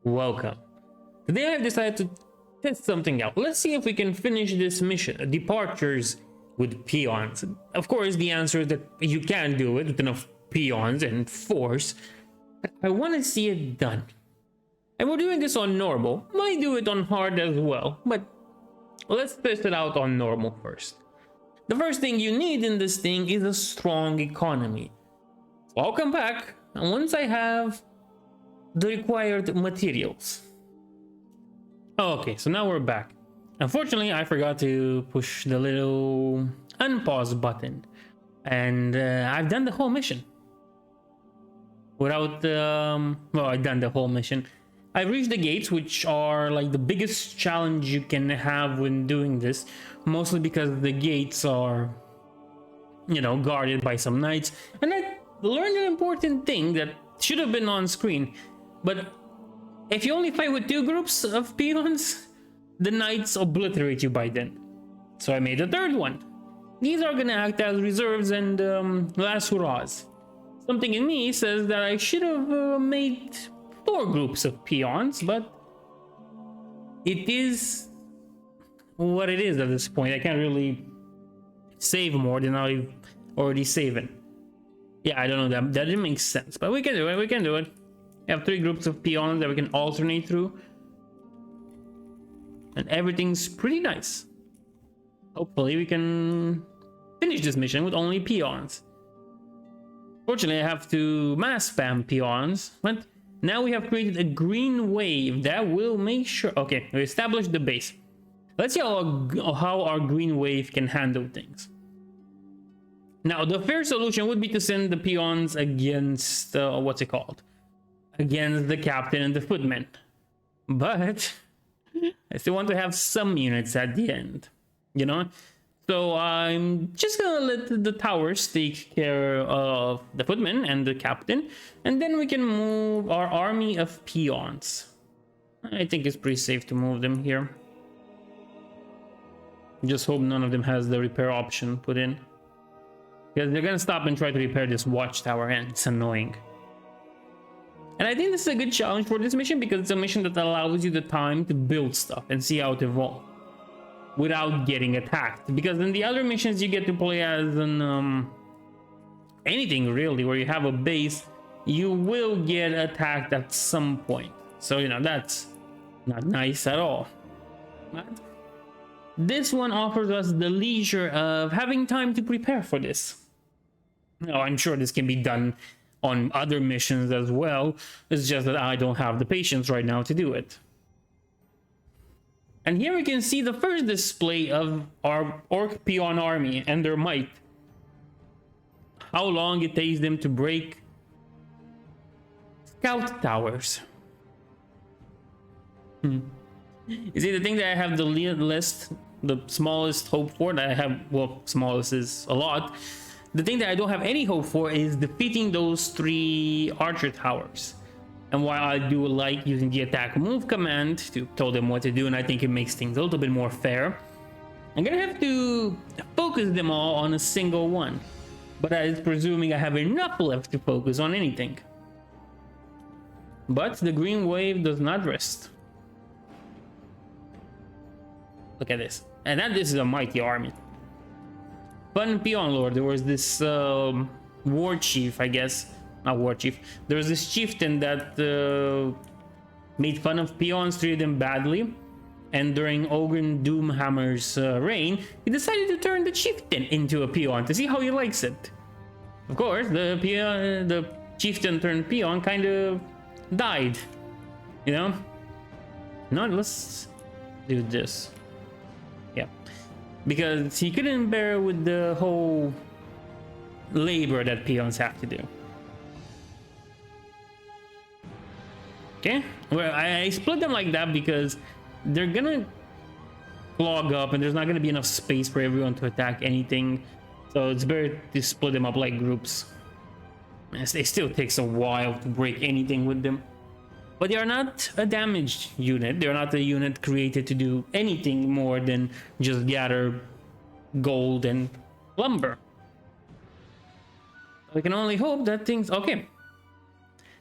Welcome. Today I've decided to test something out. Let's see if we can finish this mission, departures with peons. Of course, the answer is that you can do it with enough peons and force, but I want to see it done. And we're doing this on normal. Might do it on hard as well, but let's test it out on normal first. The first thing you need in this thing is a strong economy. So I'll come back, and once I have the required materials. Okay, so now we're back. Unfortunately, I forgot to push the little unpause button, and I've done the whole mission without well, I've done the whole mission. I've reached the gates, which are like the biggest challenge you can have when doing this, mostly because the gates are, you know, guarded by some knights. And I learned an important thing that should have been on screen, but if you only fight with two groups of peons, the knights obliterate you by then. So I made a third one. These are gonna act as reserves and last hurrahs. Something in me says that I should have made 4 groups of peons, but it is what it is at this point. I can't really save more than I've already saved. Yeah, I don't know, that didn't make sense, but we can do it, we can do it. We have 3 groups of peons that we can alternate through, and everything's pretty nice. Hopefully we can finish this mission with only peons. Fortunately, I have to mass spam peons, but now we have created a green wave that will make sure... Okay, we established the base. Let's see how our green wave can handle things. Now, the fair solution would be to send the peons against... what's it called? Against the captain and the footmen. But I still want to have some units at the end, you know? So I'm just gonna let the towers take care of the footmen and the captain, and then we can move our army of peons. I think it's pretty safe to move them here. Just hope none of them has the repair option put in, because they're gonna stop and try to repair this watchtower, and it's annoying. And I think this is a good challenge for this mission, because it's a mission that allows you the time to build stuff and see how it evolves without getting attacked. Because in the other missions you get to play as an anything really, where you have a base, you will get attacked at some point. So, you know, that's not nice at all. But this one offers us the leisure of having time to prepare for this. Now, I'm sure this can be done on other missions as well. It's just that I don't have the patience right now to do it. And here we can see the first display of our orc peon army and their might. How long it takes them to break scout towers. You see, the thing that I have the least, the smallest hope for, that I have, well, smallest is a lot. The thing that I don't have any hope for is defeating those 3 archer towers. And while I do like using the attack move command to tell them what to do, and I think it makes things a little bit more fair, I'm gonna have to focus them all on a single one. But that is presuming I have enough left to focus on anything. But the green wave does not rest. Look at this. And that this is a mighty army. Fun peon lord, there was this war chief, I guess. Not war chief. There was this chieftain that made fun of peons, treated them badly, and during Ogren Doomhammer's reign, he decided to turn the chieftain into a peon to see how he likes it. Of course, the chieftain turned peon kind of died, you know. Now let's do this. Yeah, because he couldn't bear with the whole labor that peons have to do. Okay, well, I split them like that because they're gonna clog up and there's not gonna be enough space for everyone to attack anything. So it's better to split them up like groups. It still takes a while to break anything with them. But they are not a damaged unit. They're not a unit created to do anything more than just gather gold and lumber. We can only hope that things... Okay.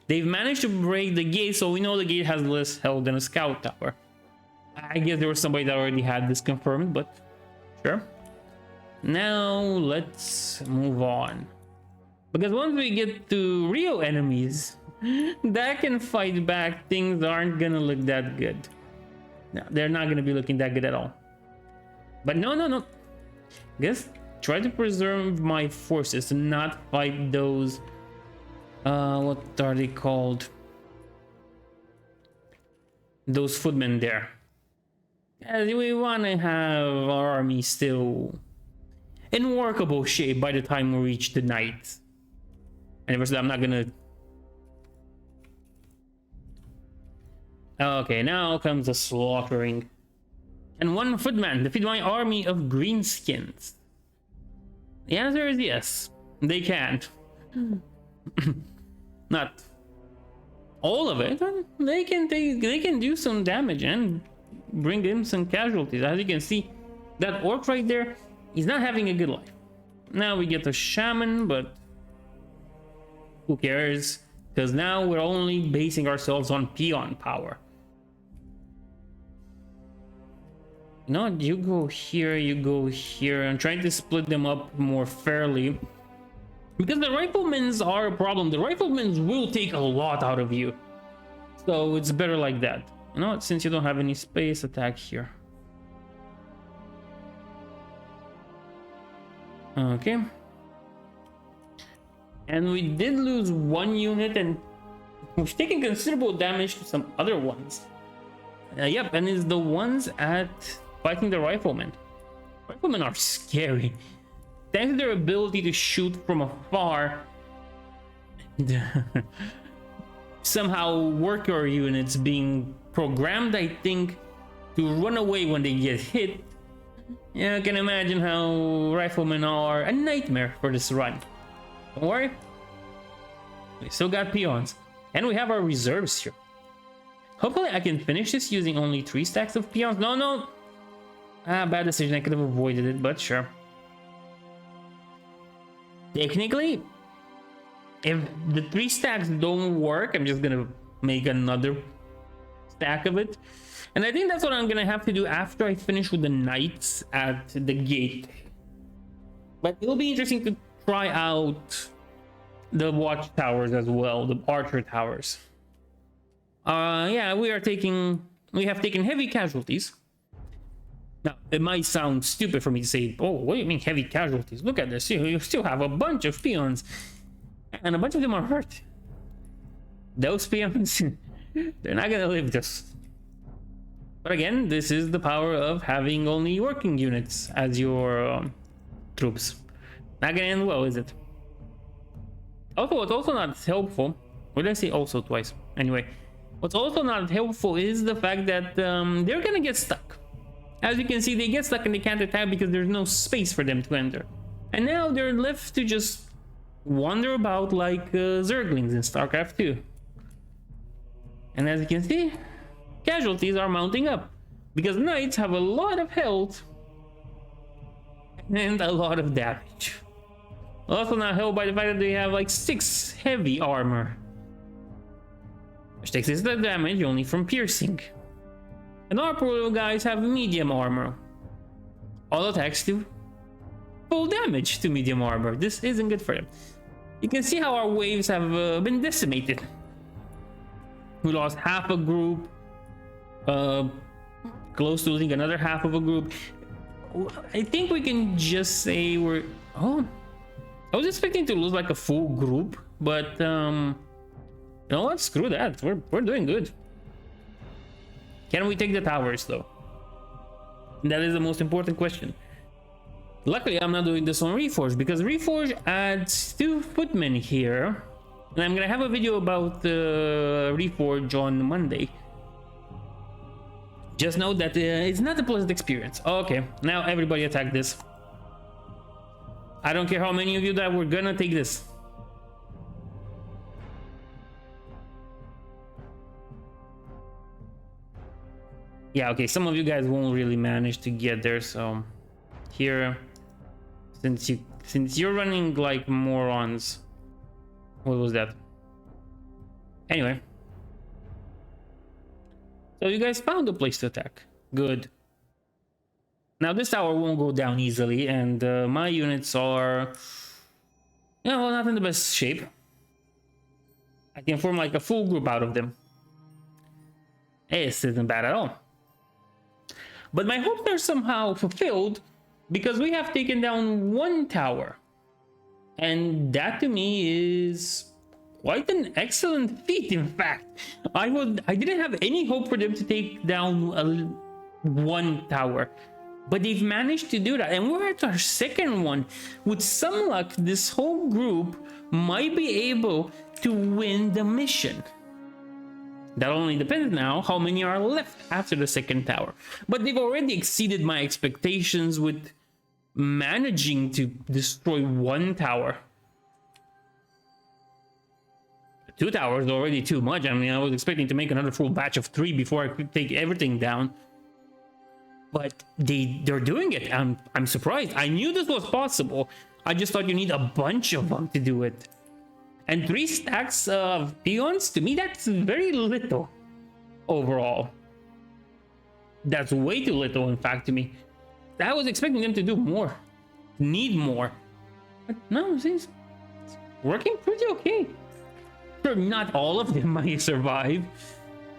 They've managed to break the gate, so we know the gate has less health than a scout tower. I guess there was somebody that already had this confirmed, but sure. Now let's move on. Because once we get to real enemies that can fight back, things aren't gonna look that good. No, they're not gonna be looking that good at all. But no. Guess try to preserve my forces to not fight those. What are they called? Those footmen there. As we want to have our army still in workable shape by the time we reach the night. And first, I'm not gonna. Okay, now comes the slaughtering. And one footman defeat my army of greenskins. The answer is yes, they can't. Not all of it. They can do some damage and bring in some casualties. As you can see, that orc right there, he's not having a good life. Now we get the shaman, but who cares? Because now we're only basing ourselves on peon power. You know, you go here, you go here. I'm trying to split them up more fairly. Because the riflemen are a problem. The riflemen will take a lot out of you. So it's better like that. You know what? Since you don't have any space, attack here. Okay. And we did lose one unit, and we've taken considerable damage to some other ones. Yep, and it's the ones at fighting the riflemen. Riflemen are scary. Thanks to their ability to shoot from afar, somehow worker units being programmed, I think, to run away when they get hit. Yeah, I can imagine how riflemen are a nightmare for this run. Don't worry, we still got peons, and we have our reserves here. Hopefully I can finish this using only 3 stacks of peons. No. Bad decision. I could have avoided it, but sure. Technically, if the 3 stacks don't work, I'm just gonna make another stack of it. And I think that's what I'm gonna have to do after I finish with the knights at the gate. But it'll be interesting to try out the watchtowers as well, the archer towers. Yeah, we have taken heavy casualties. Now, it might sound stupid for me to say, oh, what do you mean heavy casualties? Look at this, you still have a bunch of peons, and a bunch of them are hurt. Those peons, they're not gonna live this. But again, this is the power of having only working units as your troops. Not gonna end well, is it? Also, what's also not helpful, what did I say also twice? Anyway, what's also not helpful is the fact that they're gonna get stuck. As you can see, they get stuck and they can't attack because there's no space for them to enter. And now they're left to just wander about like Zerglings in StarCraft II. And as you can see, casualties are mounting up because knights have a lot of health and a lot of damage. Also not helped by the fact that they have like 6 heavy armor, which takes the damage only from piercing. And our poor little guys have medium armor. All attacks do full damage to medium armor. This isn't good for them. You can see how our waves have been decimated. We lost half a group, close to losing another half of a group. I think we can just say we're... Oh, I was expecting to lose like a full group, but you know what? Screw that. We're doing good. Can we take the towers though? That is the most important question. Luckily, I'm not doing this on Reforge because Reforge adds 2 footmen here, and I'm gonna have a video about Reforge on Monday. Just know that it's not a pleasant experience. Okay, now everybody attack this. I don't care how many of you that we're gonna take this. Yeah, okay, some of you guys won't really manage to get there, so here, since you're running like morons. What was that? Anyway. So you guys found a place to attack. Good. Now this tower won't go down easily, and my units are, you know, not in the best shape. I can form like a full group out of them. This isn't bad at all. But my hopes are somehow fulfilled because we have taken down one tower. And that to me is quite an excellent feat, in fact. I didn't have any hope for them to take down one tower. But they've managed to do that, and we're at our second one. With some luck, this whole group might be able to win the mission. That only depends now how many are left after the second tower. But they've already exceeded my expectations with managing to destroy one tower. 2 towers is already too much. I mean, I was expecting to make another full batch of 3 before I could take everything down. But they're doing it. I'm surprised. I knew this was possible. I just thought you need a bunch of them to do it. And 3 stacks of peons, to me, that's very little overall. That's way too little, in fact, to me. I was expecting them to do more. Need more. But no, it seems it's working pretty okay. Sure, not all of them might survive.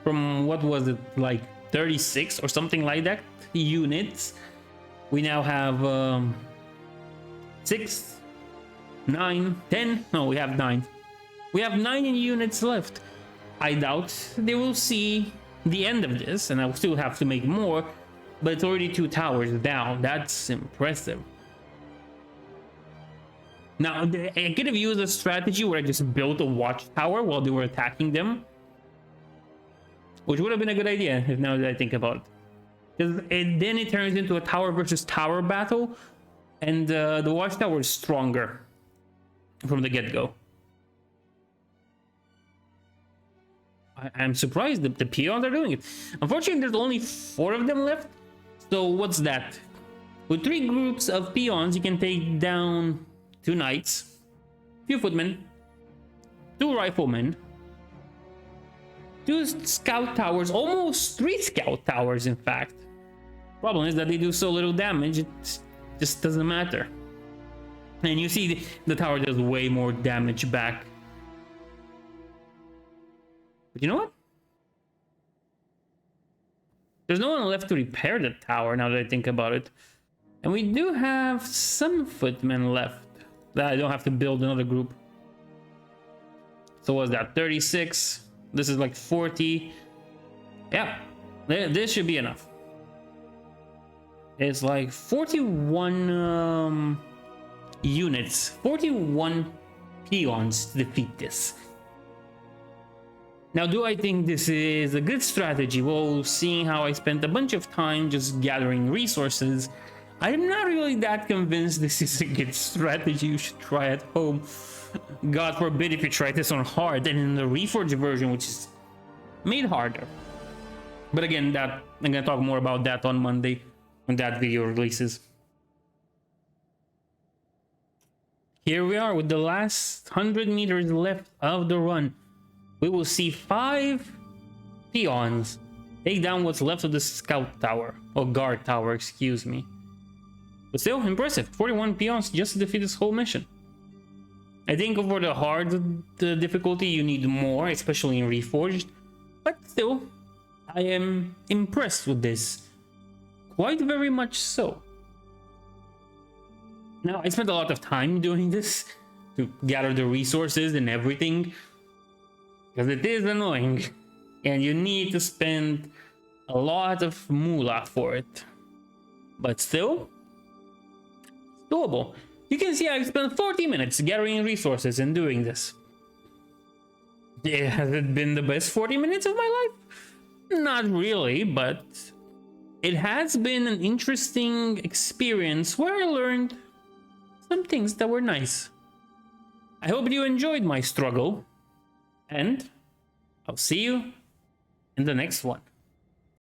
From what was it, like 36 or something like that units. We now have 6, 9, 10. No, we have 9. We have 9 units left. I doubt they will see the end of this, and I will still have to make more, but it's already 2 towers down. That's impressive. Now, I could have used a strategy where I just built a watchtower while they were attacking them, which would have been a good idea, if now that I think about it. Because then it turns into a tower versus tower battle, and the watchtower is stronger from the get-go. I'm surprised that the peons are doing it. Unfortunately, there's only 4 of them left. So what's that? With 3 groups of peons, you can take down 2 knights, few footmen, 2 riflemen, 2 scout towers, almost 3 scout towers, in fact. Problem is that they do so little damage, it just doesn't matter. And you see the tower does way more damage back. But you know what? There's no one left to repair the tower now that I think about it. And we do have some footmen left that I don't have to build another group. So what's that? 36. This is like 40. Yeah, this should be enough. It's like 41 units, 41 peons to defeat this. Now, do I think this is a good strategy? Well, seeing how I spent a bunch of time just gathering resources, I'm not really that convinced this is a good strategy you should try at home. God forbid if you try this on hard and in the Reforged version, which is made harder. But again, I'm gonna talk more about that on Monday when that video releases. Here we are with the last 100 meters left of the run. We will see 5 peons take down what's left of the scout tower, or guard tower, excuse me. But still, impressive. 41 peons just to defeat this whole mission. I think for the hard difficulty, you need more, especially in Reforged. But still, I am impressed with this. Quite very much so. Now, I spent a lot of time doing this to gather the resources and everything, because it is annoying, and you need to spend a lot of moolah for it. But still, it's doable. You can see I've spent 40 minutes gathering resources and doing this. Has it been the best 40 minutes of my life? Not really, but it has been an interesting experience where I learned some things that were nice. I hope you enjoyed my struggle, and I'll see you in the next one.